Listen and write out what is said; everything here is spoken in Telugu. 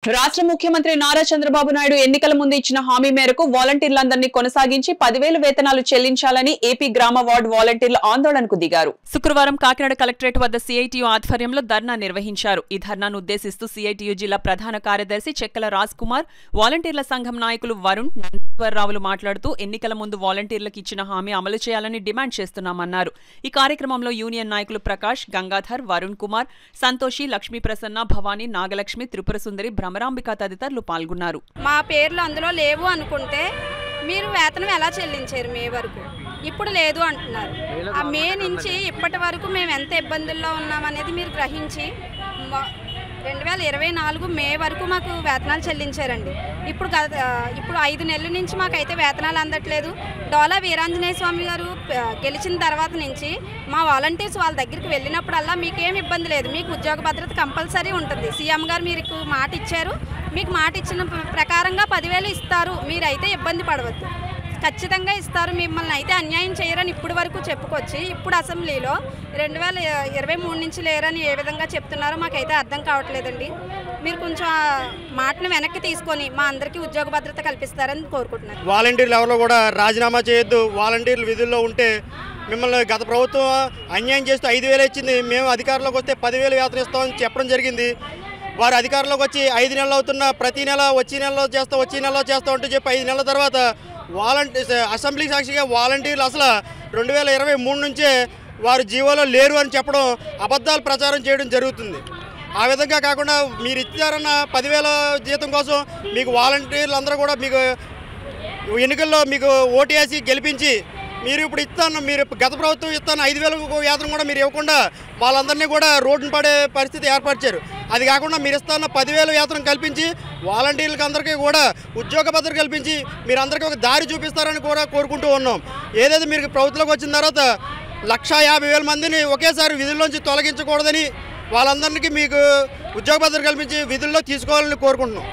రాష్ట్ర ముఖ్యమంత్రి నారా చంద్రబాబు నాయుడు ఎన్నికల ముందు ఇచ్చిన హామీ మేరకు వాలంటీర్లందరినీ కొనసాగించి 10,000 వేతనాలు చెల్లించాలని ఏపీ గ్రామ వార్డు వాలంటీర్లు ఆందోళనకు దిగారు. శుక్రవారం కాకినాడ కలెక్టరేట్ వద్ద సిఐటియు ఆధ్వర్యంలో ధర్నా నిర్వహించారు. ఈ ధర్నాను ఉద్దేశిస్తూ సిఐటియు జిల్లా ప్రధాన కార్యదర్శి చెక్కల రాజ్ కుమార్, వాలంటీర్ల సంఘం నాయకులు వరుణ్, నందీశ్వరరావులు మాట్లాడుతూ ఎన్నికల ముందు వాలంటీర్లకు ఇచ్చిన హామీ అమలు చేయాలని డిమాండ్ చేస్తున్నామన్నారు. ఈ కార్యక్రమంలో యూనియన్ నాయకులు ప్రకాష్, గంగాధర్, వరుణ్ కుమార్, సంతోషి, లక్ష్మీ ప్రసన్న, భవానీ, నాగలక్ష్మి, త్రిపుర సుందరి, భ్రమరాంబిక తదితరులు పాల్గొన్నారు. మా పేర్లు అందులో లేవు అనుకుంటే మీరు వేతనం ఎలా చెల్లించారు? మే వరకు ఇప్పుడు లేదు అంటున్నారు. ఆ మే నుంచి ఇప్పటి వరకు మేము ఎంత ఇబ్బందుల్లో ఉన్నామనేది మీరు గ్రహించి 2024 మే వరకు మాకు వేతనాలు చెల్లించారండి. ఇప్పుడు 5 నెలల నుంచి మాకైతే వేతనాలు అందట్లేదు. డోలా వీరాంజనేయ స్వామి గారు గెలిచిన తర్వాత నుంచి మా వాలంటీర్స్ వాళ్ళ దగ్గరికి వెళ్ళినప్పుడల్లా మీకేం ఇబ్బంది లేదు, మీకు ఉద్యోగ భద్రత కంపల్సరీ ఉంటుంది, సీఎం గారు మీకు మాట ఇచ్చారు, మీకు మాట ఇచ్చిన ప్రకారంగా 10,000 ఇస్తారు, మీరైతే ఇబ్బంది పడవద్దు, ఖచ్చితంగా ఇస్తారు, మిమ్మల్ని అయితే అన్యాయం చేయరని ఇప్పుడు వరకు చెప్పుకొచ్చి ఇప్పుడు అసెంబ్లీలో 2023 నుంచి లేరని ఏ విధంగా చెప్తున్నారో మాకైతే అర్థం కావట్లేదండి. మీరు కొంచెం మాటను వెనక్కి తీసుకొని మా అందరికీ ఉద్యోగ భద్రత కల్పిస్తారని కోరుకుంటున్నారు. వాలంటీర్లు ఎవరో కూడా రాజీనామా చేయొద్దు, వాలంటీర్లు విధుల్లో ఉంటే మిమ్మల్ని గత ప్రభుత్వం అన్యాయం చేస్తూ 5,000 ఇచ్చింది, మేము అధికారంలోకి వస్తే 10,000 వేతనం ఇస్తామని చెప్పడం జరిగింది. వారు అధికారంలోకి వచ్చి 5 నెలలు అవుతున్నా ప్రతి నెల వచ్చే నెలలో చేస్తాం అంటూ చెప్పి 5 నెలల తర్వాత అసెంబ్లీ సాక్షిగా వాలంటీర్లు అసలు 2023 నుంచే వారు జీవోలో లేరు అని చెప్పడం, అబద్ధాలు ప్రచారం చేయడం జరుగుతుంది. ఆ విధంగా కాకుండా మీరు ఇచ్చారన్న 10,000 జీతం కోసం మీకు వాలంటీర్లు అందరూ కూడా మీకు ఎన్నికల్లో మీకు ఓటు వేసి గెలిపించి మీరు ఇప్పుడు మీరు గత ప్రభుత్వం 5,000 వేతనం కూడా మీరు ఇవ్వకుండా వాళ్ళందరినీ కూడా రోడ్డును పడే పరిస్థితి ఏర్పరిచారు. అది కాకుండా మీరు ఇస్తున్న 10,000 వేతనం కల్పించి వాలంటీర్లకు అందరికీ కూడా ఉద్యోగ భద్రత కల్పించి మీరు అందరికీ ఒక దారి చూపిస్తారని కూడా కోరుకుంటూ ఉన్నాం. ఏదైతే మీరు ప్రభుత్వంలోకి వచ్చిన తర్వాత 150,000 మందిని ఒకేసారి విధుల్లోంచి తొలగించకూడదని వాళ్ళందరికీ మీకు ఉద్యోగ భద్రత కల్పించి విధుల్లో తీసుకోవాలని కోరుకుంటున్నాం.